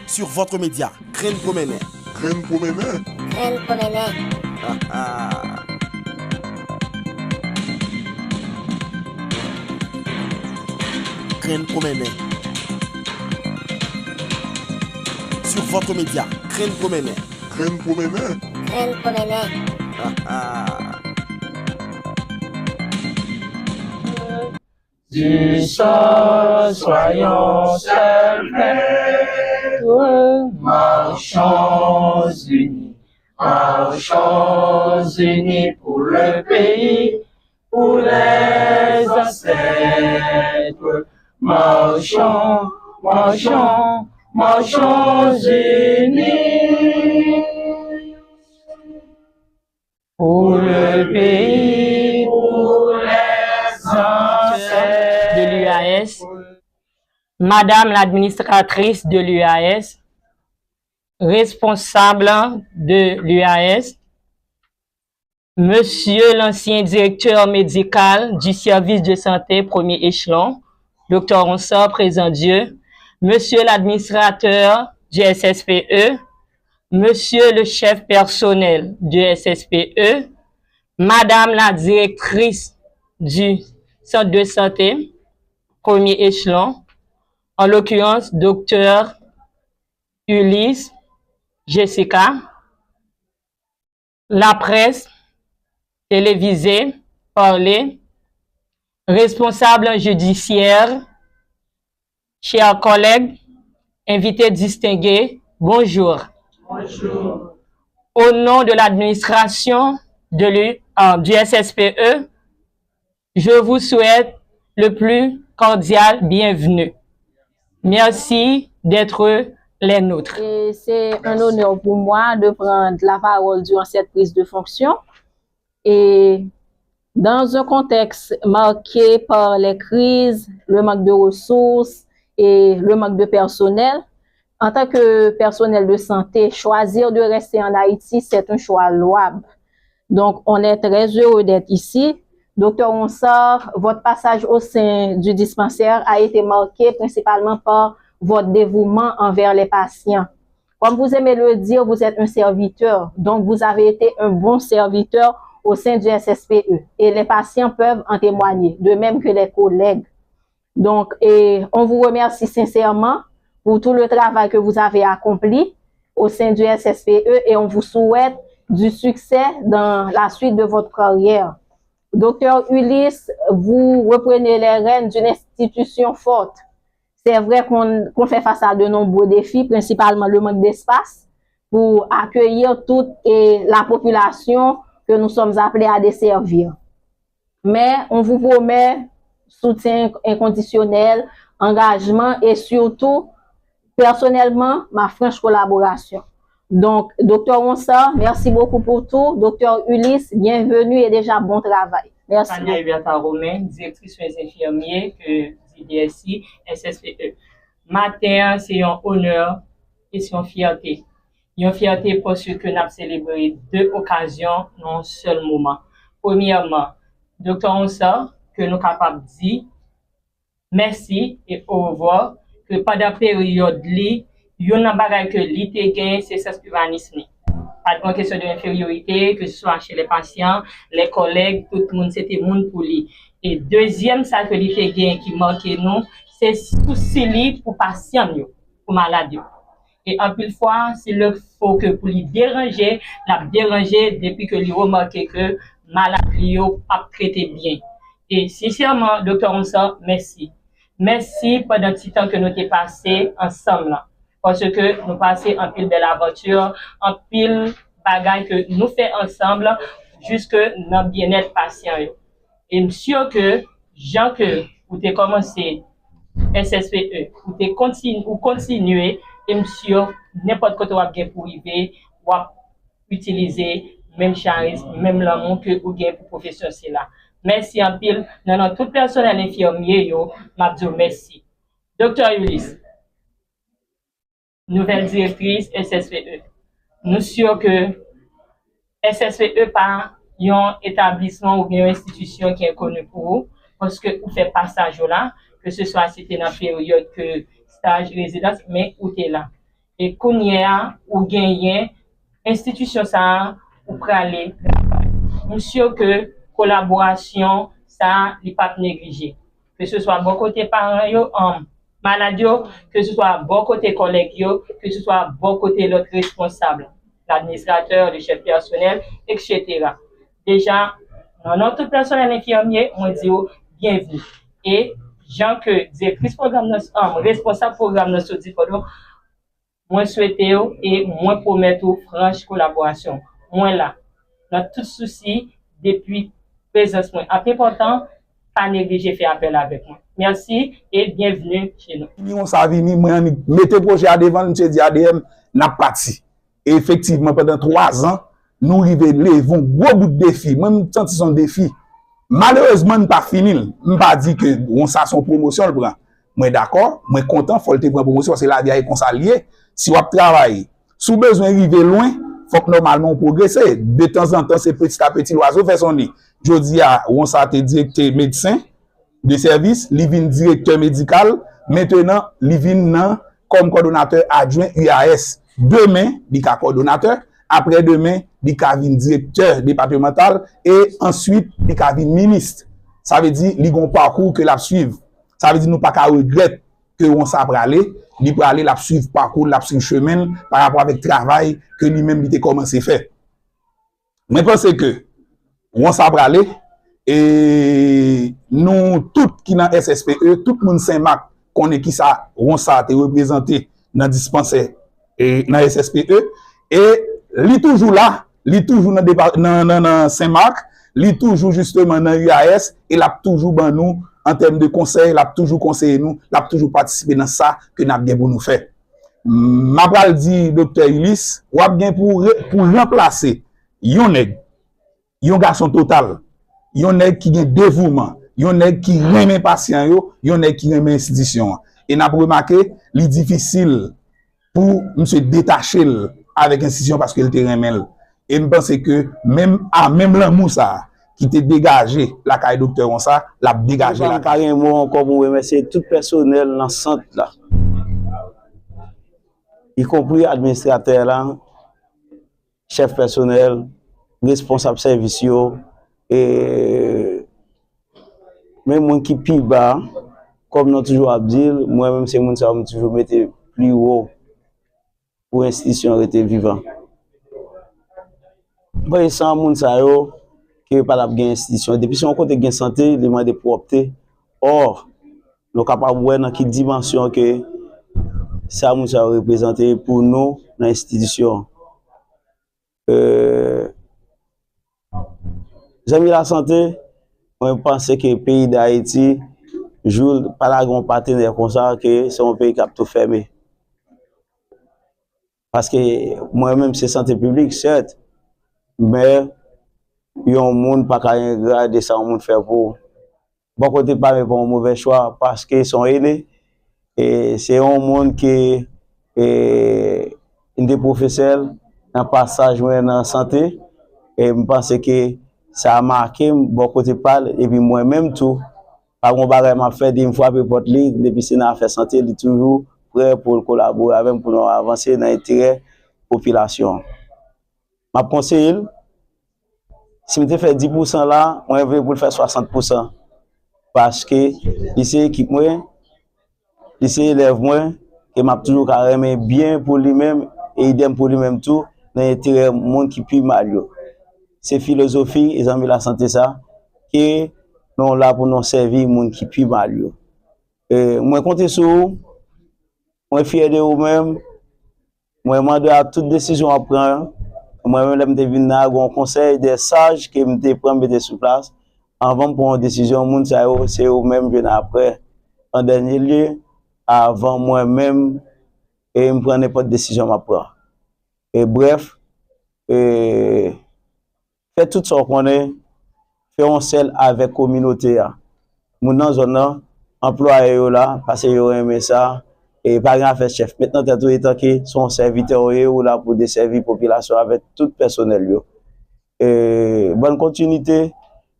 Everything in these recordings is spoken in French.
sur votre média Graine Promener. Graine Promener. Graine Promener. Graine Promener. Sur votre média Graine Promener. Graine Promener. Graine Promener. Du sol, soyons seuls frères, marchons unis pour le pays, pour les ancêtres. Marchons unis pour le pays, pour les ancêtres. De l'UAS, Madame l'administratrice de l'UAS, responsable de l'UAS, Monsieur l'ancien directeur médical du service de santé premier échelon, Dr Onsor, présent Dieu, Monsieur l'administrateur du SSPE, Monsieur le chef personnel du SSPE, Madame la directrice du centre de santé, premier échelon, en l'occurrence, Dr Ulysse Jessica, la presse, télévisée, parler, responsable judiciaire, chers collègues, invités distingués, bonjour. Bonjour. Au nom de l'administration du SSPE, je vous souhaite le plus cordial bienvenue. Merci d'être les nôtres. C'est un honneur pour moi de prendre la parole durant cette prise de fonction. Et dans un contexte marqué par les crises, le manque de ressources et le manque de personnel, en tant que personnel de santé, choisir de rester en Haïti, c'est un choix louable. Donc, on est très heureux d'être ici. Docteur Onsor, votre passage au sein du dispensaire a été marqué principalement par votre dévouement envers les patients. Comme vous aimez le dire, vous êtes un serviteur. Donc, vous avez été un bon serviteur au sein du SSPE. Et les patients peuvent en témoigner, de même que les collègues. Donc, on vous remercie sincèrement pour tout le travail que vous avez accompli au sein du SSPE et on vous souhaite du succès dans la suite de votre carrière. Docteur Ulysse, vous reprenez les rênes d'une institution forte. C'est vrai qu'on fait face à de nombreux défis, principalement le manque d'espace pour accueillir toute la population que nous sommes appelés à desservir. Mais on vous promet soutien inconditionnel, engagement et surtout, personnellement, ma franche collaboration. Donc, Docteur Onsor, merci beaucoup pour tout. Docteur Ulysse, bienvenue et déjà bon travail. Merci. Tania Huberta Romain, directrice des infirmiers que DSI, SSPE. Matin, c'est un honneur et c'est une fierté. Une fierté parce que nous avons célébré deux occasions dans un seul moment. Premièrement, Docteur Onsor, que nous sommes capables de dire merci et au revoir, que pendant la période, il y a un bagage que l'ité gagne, c'est ce humanisme. Pas de question d'infériorité, que ce soit chez les patients, les collègues, tout le monde, c'était monde pour lui. Et deuxième, ça que l'ité gagne qui manque nous, c'est souci pour patients, pour malades. Et en plus fois, c'est le faut que pour lui déranger, la déranger depuis que lui remarque que malade lui a traité bien. Et sincèrement, docteur Onsor, merci. Merci pendant tout le temps que nous avons passé ensemble. Parce que nous passons en pile belle aventure, en pile bagaille que nous faisons ensemble jusque dans le bien-être patient. Et je suis sûr que, Jean, que vous avez commencé SSPE, vous avez continué, et je suis sûr n'importe quoi vous avez pour arriver, ou utiliser même charisme, même l'amour que vous avez pour la profession. Merci en pile. Dans tout le personnel infirmier, je dis merci. Docteur Ulysse, nouvelle directrice SSPE. Nous sommes sûrs que SSPE pas un établissement ou bien une institution qui est connue pour vous, parce que vous faites passage là, que ce soit c'était dans la période que stage résidence, mais où tu es là. et qu'on y a ou gagner institution ça ou praler monsieur que collaboration ça n'est pas négligé que ce soit bon côté parents yo malade que ce soit bon côté collègue yo que ce soit bon côté l'autre responsable l'administrateur le chef personnel etc. Déjà dans notre personnel infirmier on dit bienvenue et gens que directrice programme responsable programme dans ce diplôme moi souhaiter et moi promettre franche collaboration moi là dans tout souci depuis présence moi important pas négliger faire appel avec moi merci et bienvenue chez nous on ça vini moi mettez projet à devant monsieur dit ADM n'a parti et effectivement pendant 3 ans nous levons gros bout de défi même senti son défi malheureusement pas fini on pas dit que on ça son promotion le prend moi d'accord moi content faut te prendre promotion parce que la vie est consalier si on travaille sous besoin arriver loin faut que normalement on progresse de temps en temps c'est petit à petit l'oiseau fait son nid jodi a on ça te directeur médecin de service li vinn directeur médical maintenant li vinn comme coordonnateur adjoint UAS demain li ka coordonnateur après demain li ka vinn directeur départemental et ensuite li ka vinn ministre ça veut dire li gon parcours que la suivre ça veut dire nous pas ka regret que on ça aller li pour aller la suivre parcours la suivre chemin par rapport avec travail que lui-même il était commencé faire mais pense que on ça aller et nous tout qui dans SSPE tout monde Saint-Marc connaît qui ça on ça te représenté dans dispensaire et dans SSPE et li toujours là li toujours dans Saint-Marc li toujours justement dans UAS et l'a toujours ban nous en termes de conseil l'a toujours conseillé nous l'a toujours participé dans ça que n'a bien pour nous faire m'a pral dit docteur Ulysse ou a bien pour remplacer yon nèg yon garçon total yon nèg qui gen dévouement yon nèg qui remet patient yo yon nèg qui remet institution et n'a remarqué li difficile pour monsieur détacher avec institution parce qu'il te remet et me pense que même l'amour ça qui te dégagé la caille docteur on ça l'a dégagé la caille moi encore pour remercier tout personnel dans centre là y compris administrateur là chef personnel responsable service et même mon qui pi bas comme nous toujours à dire moi même c'est mon ça me toujours mettre plus haut pour institution rester vivant bon sans moun ça yo qui pas la gain institution depuis son côté gain santé demande de propreté or nous capable voir dans quelle dimension que ça moun ça représenter pour nous dans institution j'aime la santé on pense que le pays d'Haïti joue pas la grand partenaire comme ça que c'est un pays qui a tout fermé parce que moi-même c'est santé publique certes mais yon monde pas qu'à regarder ça monde faire pour bon côté pas mais pour un mauvais choix parce que sont aînés et c'est un monde qui est des professionnels un passage dans santé et je pense que ça a marqué bon côté parle et puis moi-même tout par mon bagage m'a fait une fois peu porte li depuis c'est dans affaire santé il est toujours prêt pour collaborer avec pour nous avancer dans l'intérêt population m'a conseillé si je fais 10% là on veut pour faire 60% parce que lycée équipe moi lycée élève moi et m'a toujours carrément bien pour lui-même et idem pour lui-même tout dans l'intérêt monde qui puis mal c'est philosophie et amis la santé ça que nous là pour nous servir monde qui puis mal moi compter sur moi fier de vous-même moi demande à toute décision à prendre moi-même je vinn na un conseil des sages que me prendre mettre sur place avant pour une décision monde ça c'est eux même venir après en dernier lieu avant moi-même et me prendre n'importe décision à prendre et bref et fait tout ça qu'on est fait un seul avec communauté mon dans zone employé là parce que yo aimé ça et pas grand fait chef maintenant tout étant que son serviteur ou là pour desservir population avec tout personnel yo et bonne continuité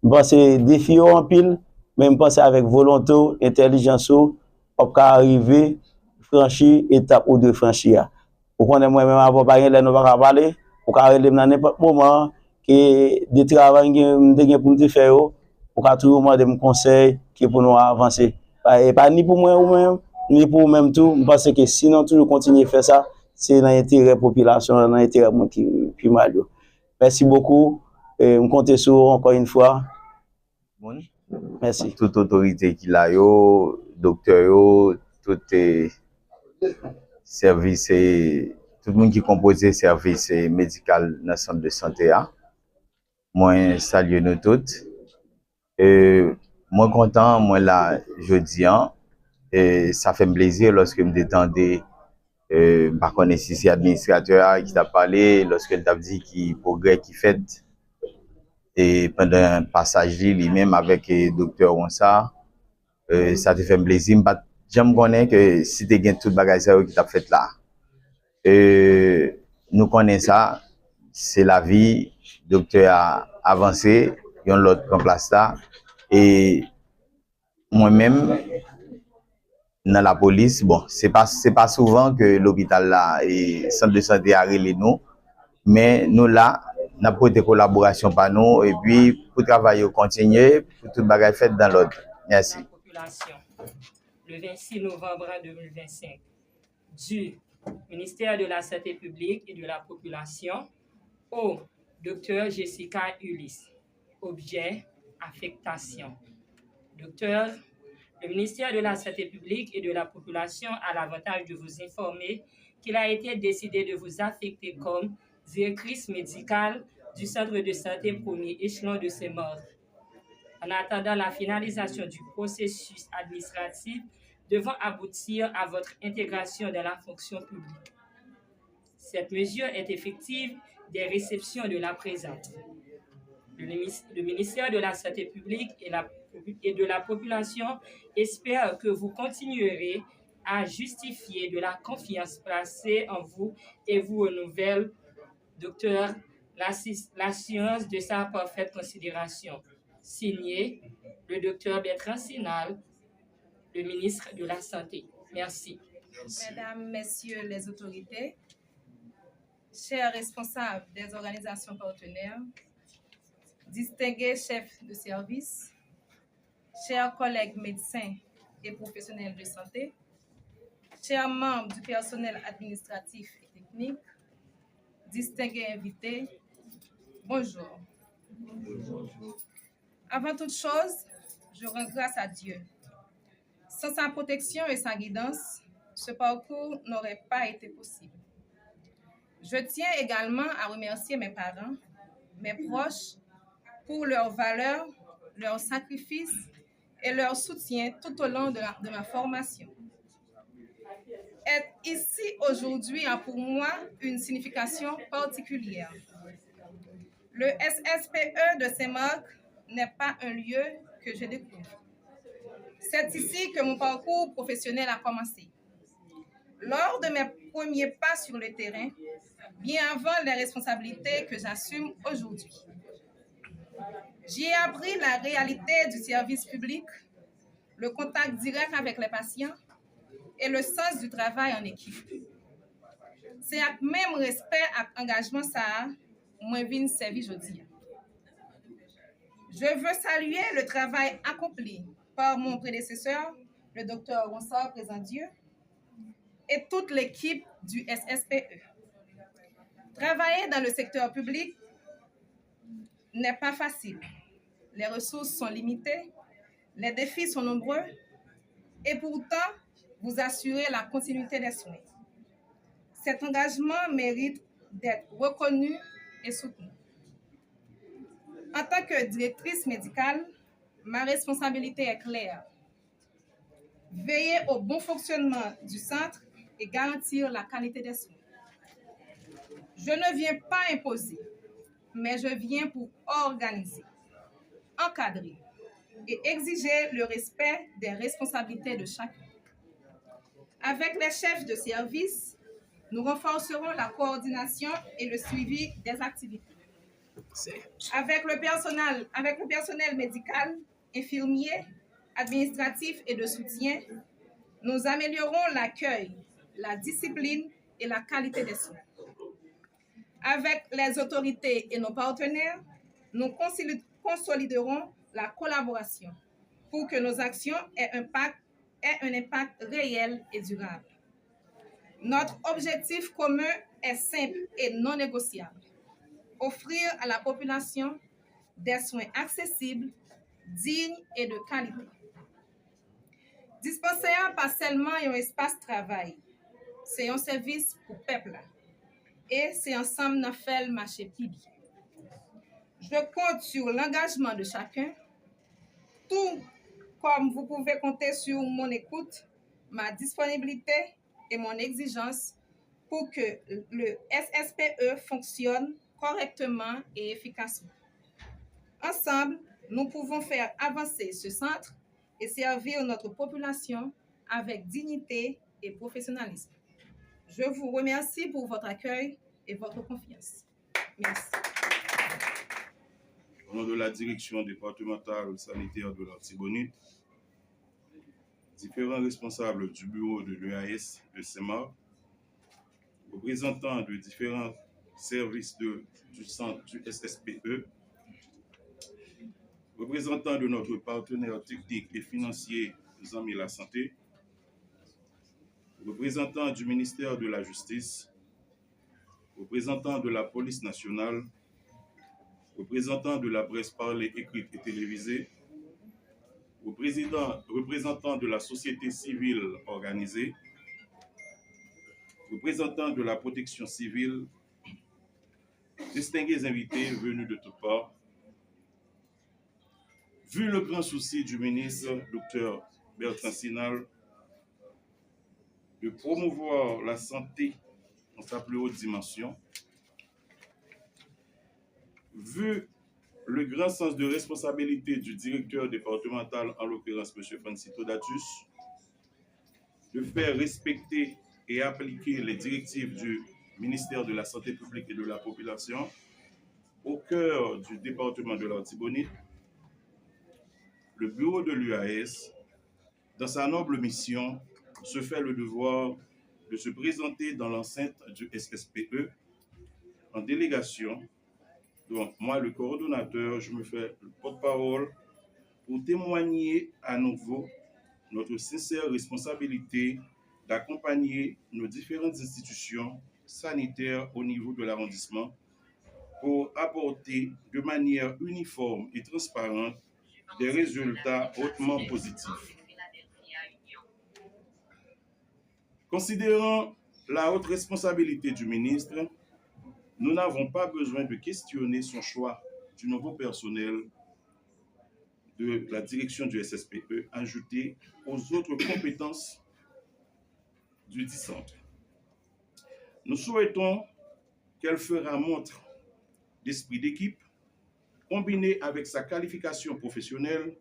penser défi en pile même penser avec volonté intelligence on peut arriver franchir étape ou deux franchir Ou connaît moi-même avant pas rien, nous pas parler, ou ka relève dans n'importe moment que des travail que pour me faire, ou ka toujours demander me conseil qui pour nous avancer. Et pas ni pour moi ou même, ni pour vous même tout, parce que sinon toujours continuer à faire ça, c'est dans l'intérêt de la population, dans l'intérêt de qui mal. Merci beaucoup. On compte sur encore une fois. Merci. Toute autorité qui l'a yo, docteur yo, tout service et tout le monde qui compose service médical dans le centre de santé a. Moi salue nous toutes. Moi content, moi là jeudi et ça fait plaisir lorsque me détendais par contre si c'est administrateur qui t'a parlé lorsque il t'a dit qui progrès qui fait et pendant un passage lui-même avec docteur Onsa ça te fait plaisir j'aime connaître que si tu gain tout bagage qui t'a fait là nous connaissons ça c'est la vie docteur a avancé il y a l'autre en place là et moi-même dans la police bon c'est pas souvent que l'hôpital là et centre de santé a relé nous mais nous là n'a pas de collaboration par nous et puis pour travailler continuer pour tout bagage fait dans l'ordre. Merci. Le 26 novembre 2025 du ministère de la Santé publique et de la population au docteur Jessica Ulysse. Objet affectation. Docteur, le ministère de la Santé publique et de la population a l'avantage de vous informer qu'il a été décidé de vous affecter comme directrice médicale du centre de santé premier échelon de Saint-Marc. En attendant la finalisation du processus administratif devant aboutir à votre intégration dans la fonction publique. Cette mesure est effective des réceptions de la présente. Le ministère de la Santé publique et de la population espère que vous continuerez à justifier de la confiance placée en vous et vous renouvelle, docteur, l'assurance de sa parfaite considération. Signé, le docteur Bertrand Sinal, le ministre de la Santé. Merci. Mesdames, Messieurs les autorités, chers responsables des organisations partenaires, distingués chefs de service, chers collègues médecins et professionnels de santé, chers membres du personnel administratif et technique, distingués invités, bonjour. Avant toute chose, je rends grâce à Dieu. Sans sa protection et sa guidance, ce parcours n'aurait pas été possible. Je tiens également à remercier mes parents, mes proches, pour leurs valeurs, leurs sacrifices et leur soutien tout au long de ma formation. Être ici aujourd'hui a pour moi une signification particulière. Le SSPE de Saint-Marc n'est pas un lieu que je découvre. C'est ici que mon parcours professionnel a commencé. Lors de mes premiers pas sur le terrain, bien avant les responsabilités que j'assume aujourd'hui. J'y ai appris la réalité du service public, le contact direct avec les patients et le sens du travail en équipe. C'est avec même respect et engagement ça, moi vinn servi aujourd'hui. Je veux saluer le travail accompli par mon prédécesseur, le docteur Ronsard Présent Dieu, et toute l'équipe du SSPE. Travailler dans le secteur public n'est pas facile. Les ressources sont limitées, les défis sont nombreux, et pourtant, vous assurez la continuité des soins. Cet engagement mérite d'être reconnu et soutenu. En tant que directrice médicale, ma responsabilité est claire. Veiller au bon fonctionnement du centre et garantir la qualité des soins. Je ne viens pas imposer, mais je viens pour organiser, encadrer et exiger le respect des responsabilités de chacun. Avec les chefs de service, nous renforcerons la coordination et le suivi des activités. Avec le personnel médical, infirmier, administratif et de soutien, nous améliorons l'accueil, la discipline et la qualité des soins. Avec les autorités et nos partenaires, nous consoliderons la collaboration pour que nos actions aient un impact réel et durable. Notre objectif commun est simple et non négociable. Offrir à la population des soins accessibles, dignes et de qualité. Dispensaire pas seulement un espace de travail, c'est un service pour le peuple. Et c'est ensemble nous faisons marcher plus bien. Je compte sur l'engagement de chacun, tout comme vous pouvez compter sur mon écoute, ma disponibilité et mon exigence pour que le SSPE fonctionne correctement et efficacement. Ensemble, nous pouvons faire avancer ce centre et servir notre population avec dignité et professionnalisme. Je vous remercie pour votre accueil et votre confiance. Merci. Au nom de la direction départementale sanitaire de l'Artibonite, différents responsables du bureau de l'EAS de Saint-Marc, représentants de différents services du centre du SSPE, représentants de notre partenaire technique et financier Zami la Santé, représentants du ministère de la Justice, représentants de la police nationale, représentants de la presse parlée, écrite et télévisée, représentants de la société civile organisée, représentants de la protection civile, distingués invités venus de toutes parts. Vu le grand souci du ministre, Dr Bertrand Sinal, de promouvoir la santé dans sa plus haute dimension, vu le grand sens de responsabilité du directeur départemental, en l'occurrence M. Francito Datus, de faire respecter et appliquer les directives du ministère de la Santé publique et de la population au cœur du département de l'Artibonite, le bureau de l'UAS, dans sa noble mission, se fait le devoir de se présenter dans l'enceinte du SSPE en délégation. Donc, moi, le coordonnateur, je me fais le porte-parole pour témoigner à nouveau notre sincère responsabilité d'accompagner nos différentes institutions sanitaires au niveau de l'arrondissement pour apporter de manière uniforme et transparente des résultats hautement positifs. Considérant la haute responsabilité du ministre, nous n'avons pas besoin de questionner son choix du nouveau personnel de la direction du SSPE ajouté aux autres compétences du dit centre. Nous souhaitons qu'elle fera montre d'esprit d'équipe combiné avec sa qualification professionnelle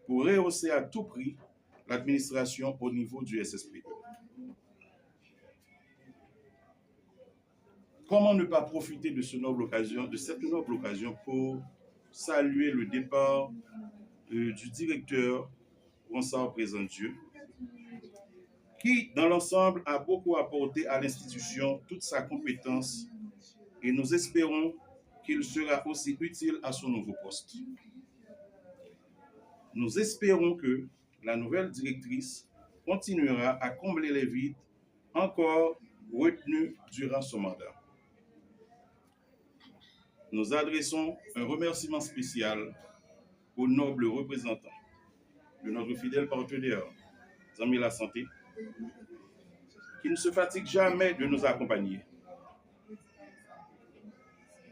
pour rehausser à tout prix l'administration au niveau du SSPE. Comment ne pas profiter de cette noble occasion pour saluer le départ du directeur Ronsard Présent-Dieu, qui, dans l'ensemble, a beaucoup apporté à l'institution toute sa compétence et nous espérons qu'il sera aussi utile à son nouveau poste. Nous espérons que la nouvelle directrice continuera à combler les vides encore retenus durant son mandat. Nous adressons un remerciement spécial aux nobles représentants de notre fidèle partenaire, Zami la Santé, qui ne se fatigue jamais de nous accompagner.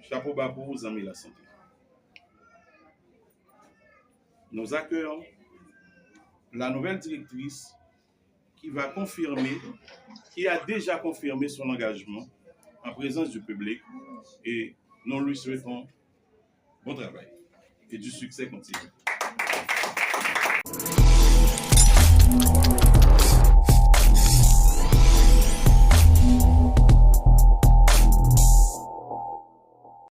Chapeau bas pour vous, Zami la Santé. Nous accueillons la nouvelle directrice qui a déjà confirmé son engagement en présence du public et nous lui souhaitons bon travail et du succès continu.